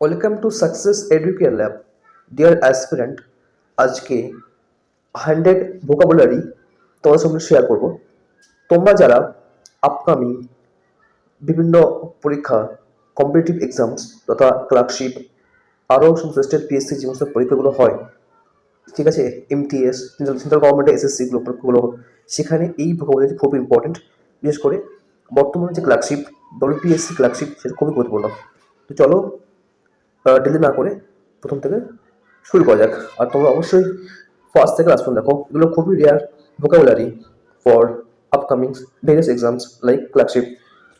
Welcome to success educare lab. Deer aspirant, আজকে 100 vocabulary তোমার সঙ্গে শেয়ার করব। তোমরা যারা আপকামিং বিভিন্ন পরীক্ষা, কম্পিটিটিভ এক্সামস তথা ক্লার্কশিপ, আরও সমস্ত স্টেট পিএসসি যে সমস্ত পরীক্ষাগুলো হয়, ঠিক আছে, এমটিএস, সেন্ট্রাল গভর্নমেন্টের এসএসসিগুলো পরীক্ষাগুলো, সেখানে এই ভোকাবুলারি খুব ইম্পর্টেন্ট। বিশেষ করে বর্তমানে যে ক্লার্কশিপ, ডব্লিউপিএসসি ক্লার্কশিপ, সেটা খুবই গুরুত্বপূর্ণ। তো চলো ডিলে না করে প্রথম থেকে শুরু করা যাক। আর তোমরা অবশ্যই ফার্স্ট থেকে লাস্ট পর্যন্ত দেখো, এগুলো খুবই rare vocabulary for upcoming various exams like clerkship.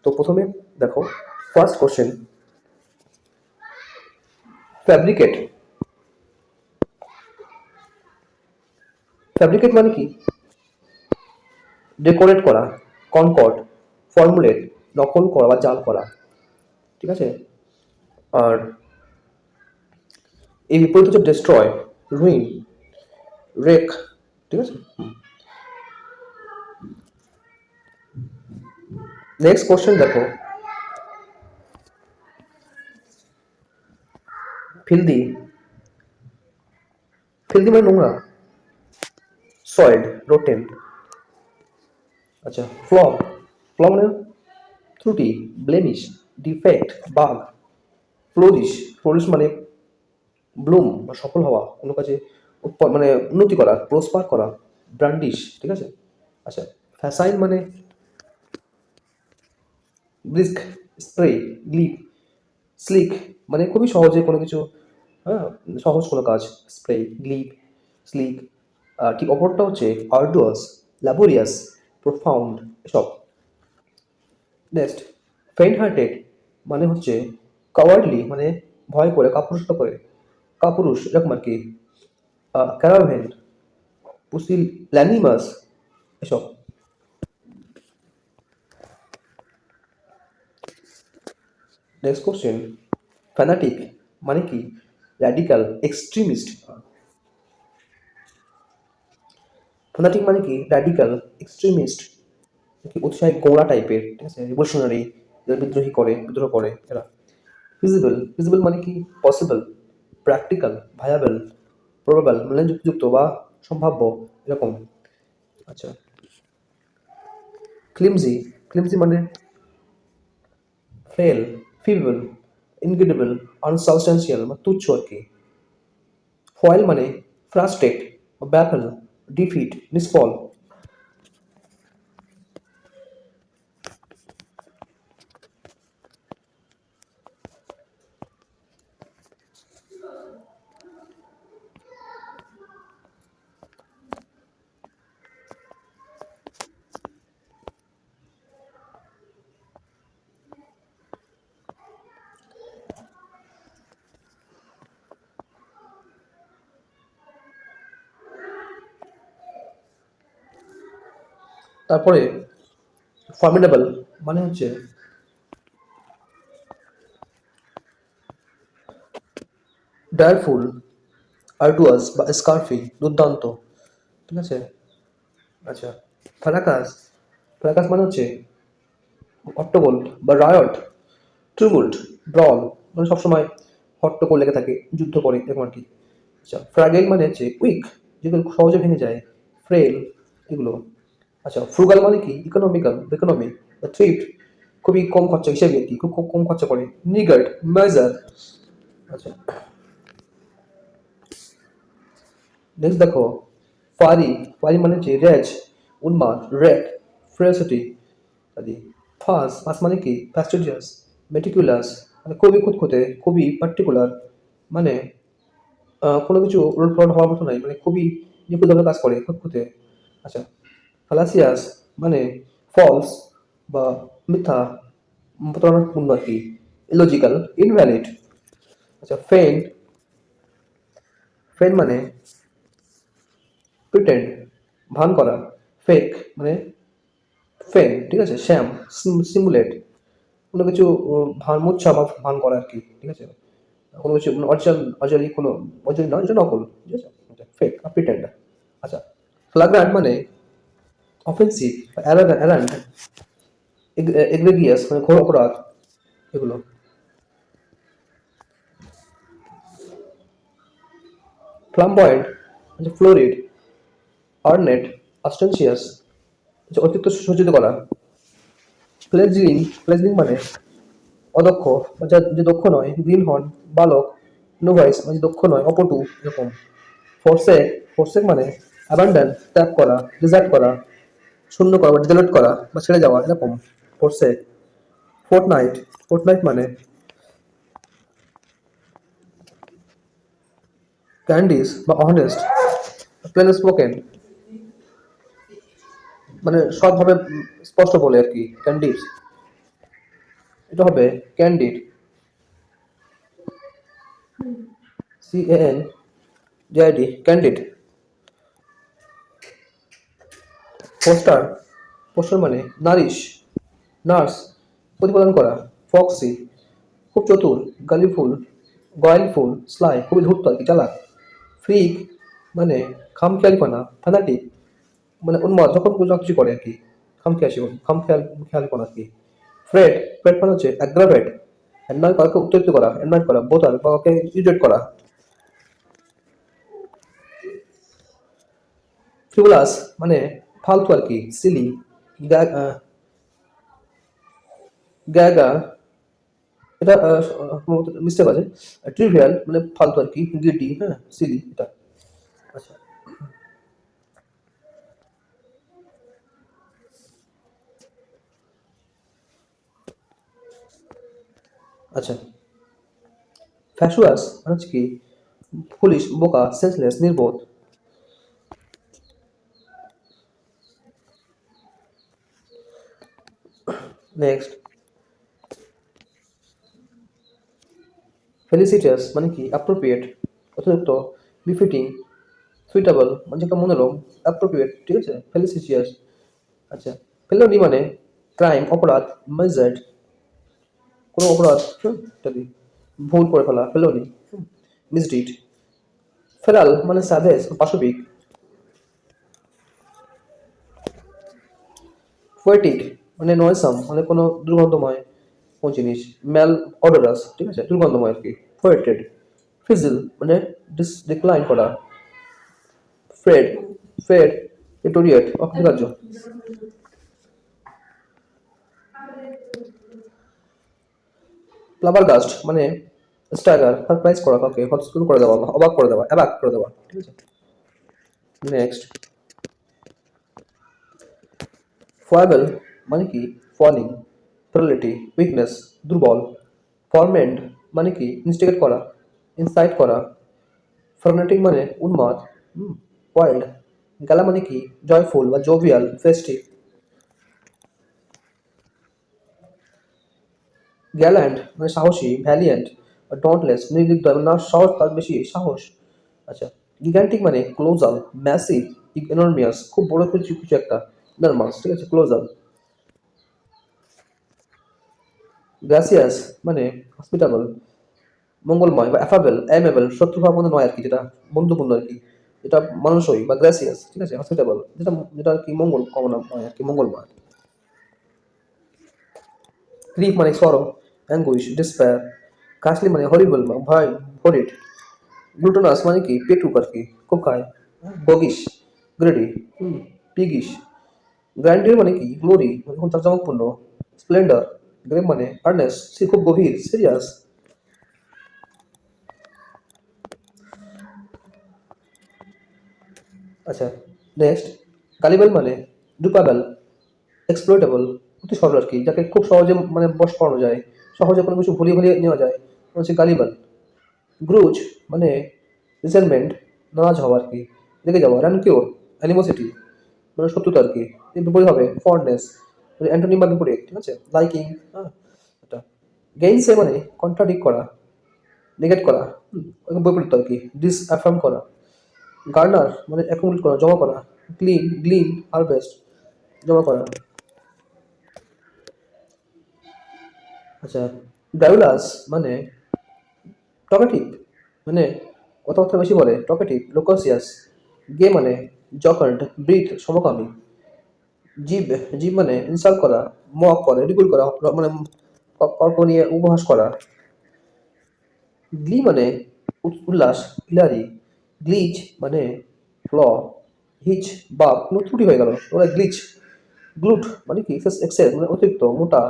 তো প্রথমে দেখো, ফার্স্ট কোশ্চেন, ফ্যাব্রিকেট। ফ্যাব্রিকেট মানে কি? ডেকোরেট করা, কনকর্ড, ফর্মুলেট, নকল করা বা জাল করা, ঠিক আছে। আর এই বিপরীত হচ্ছে ডেস্ট্রয়, রুইন, রেক, ঠিক আছে। নেক্সট কোশ্চেন দেখো, ফিল্দি। ফিল্দি মানে নোংরা, সয়েড, রোটেন। আচ্ছা, ফ্ল। ফ্ল মানে ত্রুটি, blemish, defect, bug. Flourish. Flourish মানে ব্লুম বা সফল হওয়া, কোনো কাজে মানে উন্নতি করা, প্রসপার করা। ব্রান্ডিশ, ঠিক আছে। আচ্ছা, ফ্যাসাইল মানে ব্রিস্ক, স্প্রে, গ্লিপ। স্লিক মানে খুবই সহজে কোনো কিছু, হ্যাঁ, সহজ কোনো কাজ। Spray, গ্লিপ, slick. আর ঠিক অপরটা হচ্ছে আর্ডুয়াস, ল্যাবোরিয়াস, প্রোফাউন্ড, এসব। নেক্সট, ফেইন্ট হার্টেড মানে হচ্ছে কাওয়ার্ডলি, মানে ভয় করে, কাপুরুষতা করে, কাপুরুষ এরকম আর কি। ক্যারাভেন, পুসিল ল্যানিমাস, এসব। নেক্সট কোশ্চেন, ফ্যানাটিক মানে কি? Radical, extremist. ফ্যানাটিক মানে কি? র্যাডিক্যাল, এক্সট্রিমিস্ট, উৎসাহী গোঁড়া টাইপের, ঠিক আছে, রিভলিউশনারি, যারা বিদ্রোহ করে এরা। ফিজিবল। ফিজিবল মানে কি? পসিবল, প্র্যাকটিক্যাল, ভায়াবল, প্রবাবল মানে যুক্তিযুক্ত বা সম্ভাব্য, এরকম। আচ্ছা, ক্লিমজি। ক্লিমজি মানে ফেল, ফিবল, ইনক্রেডিবল, আনসাবস্টেন্সিয়াল বা তুচ্ছ আর কি। ফয়েল মানে ফ্রাস্ট্রেট, ব্যাফল, ডিফিট, নিষ্ফল। তারপরে ফর্মিডেবল মানে হচ্ছে ডায়ারফুল, আর্ডুয়াস বা স্কার্ফি, দুর্দান্ত, ঠিক আছে। আচ্ছা, ফ্যারাকাস। ফ্যারাকাস মানে হচ্ছে হট্টগোল বা রায়ট, ট্রুমুল্ট, ব্রল মানে সবসময় হট্টগোল লেগে থাকে, যুদ্ধ করে, এরকম আর কি। আচ্ছা, ফ্র্যাগেল মানে হচ্ছে উইক, যেগুলো খুব সহজে ভেঙে যায়, ফ্রেল, এগুলো। আচ্ছা, ফ্রুগাল মানে কি? ইকোনমিক্যাল, ইকোনমি বা থ্রিফ্ট, খুবই কম খরচা, হিসেবে আর কি, খুব খুব কম খরচা করে। নিগার্ড, মেজার। আচ্ছা, নেক্সট দেখো, ফারি। ফারি মানে হচ্ছে রেজ, উন্মাদ, রেক, ফ্রেসিটি ইত্যাদি। ফাস। ফাস মানে কি? ফ্যাস্টিডিয়াস, মেটিকুলাস মানে খুবই খুঁতখুঁতে, খুবই পার্টিকুলার, মানে কোনো কিছু উলটপালট হওয়ার মতো নাই, মানে খুবই নিখুঁতভাবে কাজ করে, খুঁতখুঁতে। আচ্ছা, ফালাসিয়াস মানে ফলস বা মিথ্যা, প্রতারণাপূর্ণ আর কি, ইলজিক্যাল, ইনভ্যালিড। আচ্ছা, ফেইন্ট। ফেইন্ট মানে প্রিটেন্ড, ভান করা। ফেক মানে ফেন, ঠিক আছে, শ্যাম, সিমুলেট, কোনো কিছু ভান, মুচ্ছা বা ভান করা আর কি, ঠিক আছে। কোনো কিছু মানে অরিজিনাল, অরিজিনালি কোনো অরিজিনাল নয়, এটা নকল, ঠিক আছে। ফেক বা প্রিটেন্ড। আচ্ছা, ফ্লাগ্রান্ট মানে অফেন্সিভ, অ্যারান্ট, এগ্রেগিয়াস মানে ঘোর অপরাধ, এগুলো। ফ্লামবয়েন্ট হচ্ছে ফ্লোরিড, অর্নেট, অস্টেনশিয়াস হচ্ছে অতিরিক্ত সজ্জিত করা। ফ্লেজিং, ফ্লেজিং মানে অদক্ষ বা যে দক্ষ নয়। গ্রিন হর্ন, বালক, নোভাইস মানে যে দক্ষ নয়, অপটু এরকম। ফোরসেক, ফোরসেক মানে অ্যাবান্ডন, ত্যাগ করা, ডিজার্ট করা, শূন্য করা বা ডিজলেট করা বা ছেড়ে যাওয়া এরকম ফোরসেক। ফোর্টনাইট, ফোর্টনাইট মানে ক্যান্ডিস বা অনেস্ট, প্লেন স্পোকেন মানে সৎভাবে স্পষ্ট বলে আর কি, ক্যান্ডিস। এটা হবে candid, CANDID, candid. Poster, poster মানে নারিশ, নার্স, প্রতিপালন করা। ফক্সি, খুব চতুর। গালিফুল, গয়েলফুল, স্লাই, খুবই ধূর্ত আর কি, চালাক। ফ্রিক মানে খামখেয়ালিপনা, ফ্যানাটিক মানে উন্মাদ, যখন যা কিছু করে আর কি, খামখেয়ালিপনা আর কি। ফ্রেড, ফ্রেড মানে হচ্ছে অ্যাগ্রাভেট, অ্যাননয় কাউকে উত্তেজিত করা, অ্যাননয় করা, বোতাল বা কাউকে ইরিটেট করা। ফ্রিভোলাস মানে ফালতু আর কি, সিলি। গ্যাগা, এটা মিস্টেক আছে। ট্রিভিয়াল মানে ফালতু আর কি, গিটি, হ্যাঁ, সিলি এটা। আচ্ছা, আচ্ছা। ফ্যাসুয়াস মানে হচ্ছে কি, ফুলিশ, বোকা, সেন্সলেস, নির্বোধ। নেক্সট, ফেলিসিটাস মানে কি, অ্যাপ্রোপ্রিয়েট, অতিরিক্ত। বিফিটিং, সুইটেবল মানে একটা মনোরম, অ্যাপ্রোপ্রিয়েট, ঠিক আছে, ফেলিসিটিয়াস। আচ্ছা, ফেলোনি মানে ক্রাইম, অপরাধ, মেজার্ড, কোনো অপরাধ, ইত্যাদি, ভুল করে ফেলা, ফেলোনি, মিসডিড। ফেরাল মানে স্যাভেজ, পাশবিক। পোয়েটিক মানে নয়সাম মানে কোনো দুর্গন্ধময় কোন জিনিস। ম্যাল অডোরাস, ঠিক আছে, দুর্গন্ধময় আর কি, পোয়েটেড। ফিজল মানে ডিক্লাইন করা। Fred, fade, ইটোরিয়েট, অকৃতকার্য। প্লাবারগাস্ট মানে স্ট্যাগার, সারপ্রাইজ করা, কাউকে হতচকিত করে দেওয়া, অবাক করে দেওয়া, অ্যাবাক করে দেওয়া, ঠিক আছে। নেক্সট, ফয়েবল মানে কি, ফলিং, ফ্রেলিটি, উইকনেস, দুর্বল। ফরমেন্ট মানে কি, ইনস্টিগেট করা, ইনসাইট করা। ফ্রেনেটিক মানে উন্মাদ, ওয়াইল্ড। গালা মানে কি, জয়ফুল বা জোভিয়াল, ফেস্টিভ। গ্যাল্যান্ড মানে সাহসী, ভ্যালিয়েন্ট বা ডন্টলেস, নির্লিপ্ত এবং না সাহস তার বেশি সাহস। আচ্ছা, গিগান্টিক মানে ক্লোজাল, ম্যাসিভ, ইনর্মিয়াস, খুব বড় কিছু কিছু একটা, ইনরমাস, ঠিক আছে, ক্লোজাল। গ্রাসিয়াস মানে হসপিটাবল, মঙ্গলময় বা অ্যাফাবেল, অ্যামেবল, শত্রুভাব মনে নয় আর কি, যেটা বন্ধুপূর্ণ আর কি, যেটা মানুষই বা গ্রাসিয়াস, ঠিক আছে, হসপিটাবল যেটা, যেটা আর কি মঙ্গল কামনা নয় আর কি, মঙ্গলময়। গ্রিফ মানে সরো, অ্যাঙ্গুইশ, ডিসপেয়ার। কাশলি মানে হরিবল বা ভয়, হরিড। গ্লুটোনাস মানে কি, পেটুক আর কি, খুব খায়। বগিশ, গ্রেডি, পিগিশ। গ্র্যান্ডিয়ার মানে কি, গ্লোরি মানে খুব জাঁকজমকপূর্ণ। স্প্লেন্ডার, গ্রেভ মানে আর্নেস, সে খুব গভীর, সিরিয়াস। আচ্ছা, নেক্সট, কালিবেল মানে ডুপাবেল, এক্সপ্লয়েটেবল, অতি সরল আর কি, যাকে খুব সহজে মানে বশ করানো যায়, সহজে কোনো কিছু ভুলিয়ে ভুলিয়ে নেওয়া যায়, হচ্ছে গালিবাল। গ্রুজ মানে রিসেন্টমেন্ট, নারাজ হওয়া আর কি, রেগে যাওয়া। র্যানকিওর, অ্যানিমোসিটি মানে শত্রুতা আর কি। এর বিপরীত হবে ফন্ডনেস, মানে অ্যান্টোনিম বা বিপরীত, ঠিক আছে, লাইকিং, হ্যাঁ, এটা। গেইনসে মানে কন্ট্রাডিক করা, নেগেট করা, ওকে বিপরীত আর কি, ডিসঅ্যাফার্ম করা। গার্নার মানে অ্যাকুমুলেট করা, জমা করা। ক্লিন, গ্লিন, হারভেস্ট, জমা করা। আচ্ছা, গ্র্যাভিলাস মানে টকেটিভ, মানে কথাবার্তা বেশি বলে, টকেটিভ, লোকসিয়াস। গে মানে জকার্ড, ব্রিথ, সমকামী। জীব, জীব মানে ইনসাল্ট করা, মক করে, রিপুল করা, মানে অর্ক নিয়ে উপহাস করা। গ্লি মানে উল্লাস, হিলারি। গ্লিচ মানে ফ্ল, হিচ বা কোনো ত্রুটি হয়ে গেল ওরা গ্লিচ। গ্লুট মানে কি এক্সেস মানে অতিরিক্ত মোটা,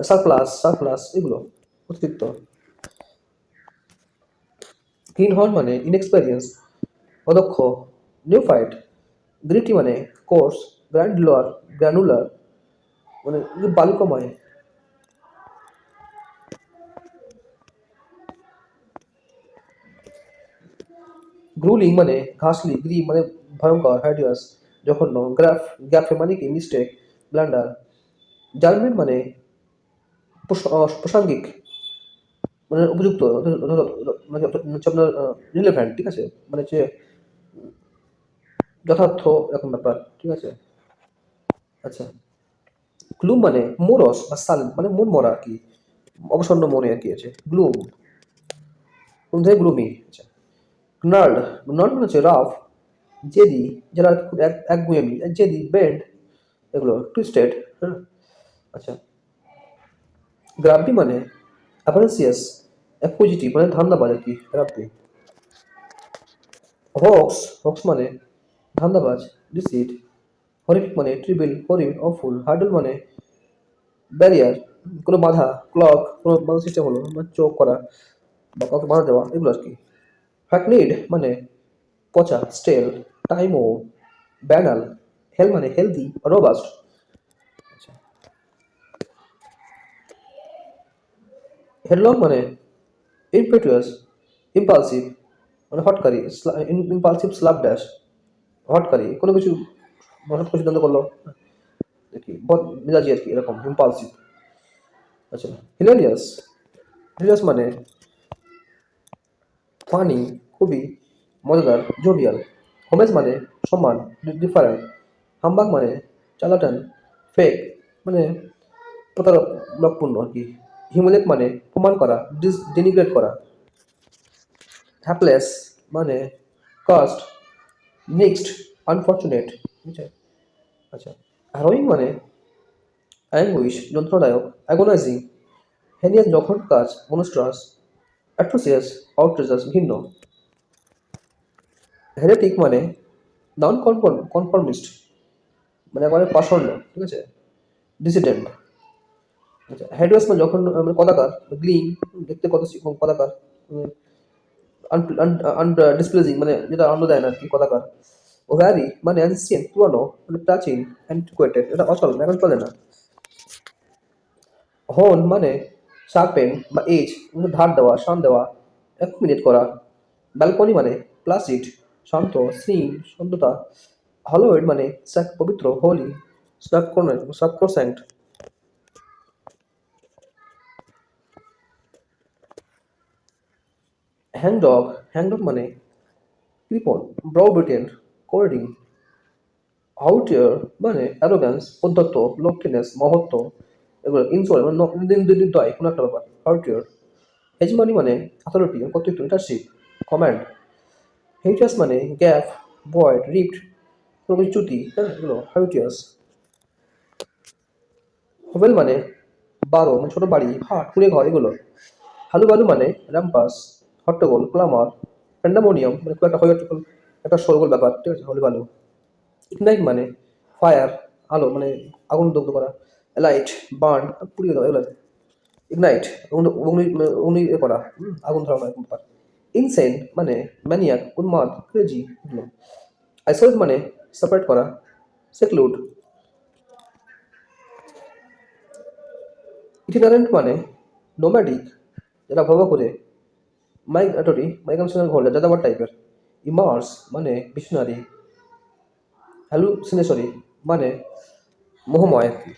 সারপ্লাস সারপ্লাস এগুলো অতিরিক্ত। গ্রিন হর্ন মানে ইনএক্সপেরিয়েন্স, অদক্ষ, নিউফাইট। গ্রিটি মানে কোর্স, গ্র্যান্ডুলার গ্র্যানুলার মানে বালুকাময়। গ্রুলিং মানে ঘাসলি, গ্রি মানে ভয়ঙ্কর, হাইডিয়াস জঘন্য, গ্যাফে মানে কি মিস্টেক, ব্লান্ডার। জার্মেন্ট মানে প্রাসঙ্গিক মানে উপযুক্ত, মানে হচ্ছে আপনার রিলেভেন্ট, ঠিক আছে, মানে যে যথার্থ এরকম ব্যাপার, ঠিক আছে। আচ্ছা, গ্লুম মানে মোরস বা সাল মানে মন মরা আর কি, অবসন্ন মনে আর কি আছে গ্লুম, কোন থেকে গ্লুমি। আচ্ছা, নার্ড, নার্ড মানে হচ্ছে রাফ, জেদি, যারা খুব একগুঁয়েমি, জেদি, বেন্ড, এগুলো টুইস্টেড। হ্যাঁ। আচ্ছা, গ্রাব্বি মানে অ্যাভারেন্সিয়াস, অ্যাকুইজিটিভ মানে ধান্দাবাজ আর কি গ্রাব্বি। হক্স, হক্স মানে ধান্দাবাজ, ডিসিট। হরিফিক মানে ট্রিবিল, হরিণ, অফুল। হার্ডল মানে ব্যারিয়ার, কোনো বাধা, ক্লক কোনো বাধা সিস্টেম হলো মানে চোখ করা বা কাউকে বাধা দেওয়া, এগুলো আর কি। হ্যাকনিড মানে পচা, স্টেল, টাইমো, ব্যানাল। হেল মানে হেলদি, রোবাস্ট। হেডলং মানে ইম্পেটুয়াস, ইম্পালসিভ মানে হটকারী, ইম্পালসিভ স্লাপ ড্যাশ, হটকারী কোনো কিছু হঠাৎ করে সিদ্ধান্ত করলো আর কি, মেজাজি আর কি এরকম ইম্পালসিভ। আচ্ছা, হিলেরিয়াস, হিলেরিয়াস মানে ফানি, খুবই মজাদার, জোভিয়াল। হোমেজ মানে সম্মান, ডিফারেন্ট। হামবাগ মানে চালাটান, ফেক মানে প্রতারকপূর্ণ আর কি। হিউমিলেট মানে প্রমাণ করা, ডিনিগ্রেট করা। হ্যাপলেস মানে কাস্ট, নেক্সট, আনফর্চুনেট, ঠিক আছে। আচ্ছা, হ্যারোইং মানে অ্যাঙ্গুইশ, যন্ত্রণাদায়ক, অ্যাগোনাইজিং। হেনিয়াস যখন কাজ, মনস্ট্রাস, অ্যাট্রোসিয়াস, আউট্রেজাস, ঘৃণ্য। হেরেটিক মানে নন কনফর্মিস্ট মানে একবারে পাষণ্ড, ঠিক আছে, ডিসিডেন্ট। আচ্ছা, হেডওয়েস মানে যখন মানে কদাকার, গ্লিং দেখতে কত কদাকার, ডিসপ্লেজিং মানে যেটা আনন্দ দেয় না আর কি, কদাকার। ওভ্যারি মানে অ্যানসিয়েন্ট পুরানো মানে প্রাচীন, অ্যান্টিকুয়েটেড এটা অচল এখন চলে না। হোন মানে শার্পেন বা এজ মানে ধার দেওয়া, শান দেওয়া, অ্যাকুমিলেট করা। ব্যালকনি মানে প্লাসিড, শান্ত, স্নিগ্ধ, শান্ততা। হলোয়েড মানে পবিত্র, হোলি, সাক্রোস্যাঙ্ক্ট। হ্যাংডগ, হ্যাংডগ মানে কৃপণ, ব্রাউবিটেন, কোর্ডিং। হাউটিয়ার মানে অ্যারোগ্যান্স, উদ্ধত্ত, লফটিনেস, মহত্ব, এগুলো ইনসোল মানে নির্দয় কোনো একটা ব্যাপার, হাউটিয়ার। হেজমানি মানে অথরিটি, কর্তৃত্ব, লিডারশিপ, কমান্ড। হেইটাস মানে গ্যাপ, ভয়েড, রিপ্ট, কোনো কিছু চ্যুতি, হ্যাঁ এগুলো হাউটিয়াস। হোভেল মানে বারো মানে ছোট বাড়ি, হাট, কুড়ে ঘর, এগুলো। হালুবালু মানে র্যাম্পাস, হট্টগোল, ক্লামার। প্যান্ডামোনিয়াম মানে খুব একটা হইচই, একটা শোরগোল ব্যাপার, ঠিক আছে, হলুবালু। ইগনাইট মানে ফায়ার, আলো মানে আগুন দগ্ধ করা। লাইট, বার্ন, পুড়িয়ে দেওয়া, এগুলো ইগনাইট, অগ্নি অগ্নি এ করা, আগুন ধরানো এরকম ব্যাপার। ইনসেন মানে ম্যানিয়াক, উন্মাদ, ক্রেজি, এগুলো। আইসোলেট মানে সেপারেট করা, সেক্লুড। ইটিনারেন্ট মানে নোম্যাডিক, যারা ভবা করে। মাইগ্রেটরি মাইগ্রেশনাল ঘোর যাযাবর টাইপের। ইমার্স মানে মিশনারি। হ্যালুসিনেশরি মানে মোহময় আর কি।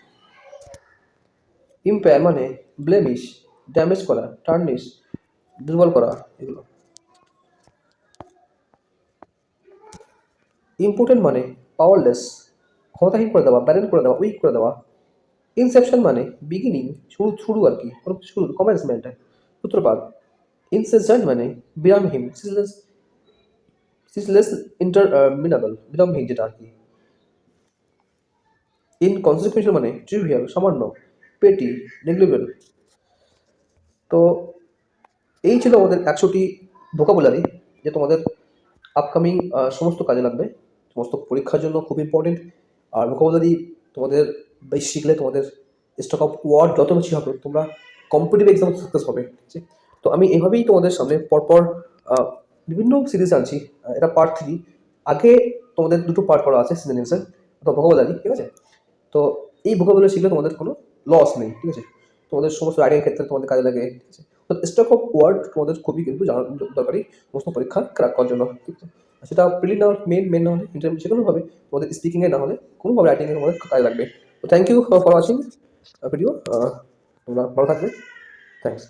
ইম্পেয়ার মানে ব্লেমিশ, ড্যামেজ করা, টার্নিশ, দুর্বল করা, এগুলো। ইম্পোর্টেন্ট মানে পাওয়ারলেস, ক্ষমতাহীন করে দেওয়া, ব্যারেন করে দেওয়া, উইক করে দেওয়া। ইনসেপশন মানে বিগিনিং, শুরু শুরু আর কি, কোনো কিছু শুরু, কমেন্সমেন্ট, সূত্রপাত। ইনসেসেন্ট মানে বিরামহীন, সিসলেস ইন্টারমিনাবল, বিরামহীন যেটা আর কি। ইনকনসিকুয়েন্সিয়াল মানে ট্রিভিয়াল, সামান্য, পেটি, নেগলিজেবল। তো এই ছিল আমাদের 100টি ভোকাবুলারি, যে তোমাদের আপকামিং সমস্ত কাজে লাগবে, সমস্ত পরীক্ষার জন্য খুব ইম্পর্টেন্ট। আর ভোকাবুলারি তোমাদের বেশি শিখলে তোমাদের স্টক অফ ওয়ার্ড যত বেশি হবে তোমরা কম্পিটিটিভ এক্সাম সাকসেস হবে, ঠিক আছে? তো আমি এভাবেই তোমাদের সামনে পরপর আহ, বিভিন্ন সিরিজ আনছি। এটা পার্ট 3। আগে তোমাদের দুটো পার্ট করা আছে, সিনোনিমসের অথবা ভোকাবুলারি, ঠিক আছে? তো এই ভোকাবুলারি শিখলে তোমাদের কোনো লস নেই, ঠিক আছে? তোমাদের সমস্ত রাইটিং ক্ষেত্রে তোমাদের কাজে লাগে, ঠিক আছে? তো স্টক অফ ওয়ার্ড তোমাদের খুবই কিন্তু জানা দরকারি সমস্ত পরীক্ষা ক্র্যাক করার জন্য, ঠিক আছে? আর সেটা প্রিলি না মেন না হলে ইন্টারভিউ যে কোনোভাবে তোমাদের স্পিকিংয়ে না হলে কোনোভাবে রাইটিংয়ে তোমাদের কাজে লাগবে। তো thank you for watching video. তোমরা ভালো থাকবে। থ্যাংকস।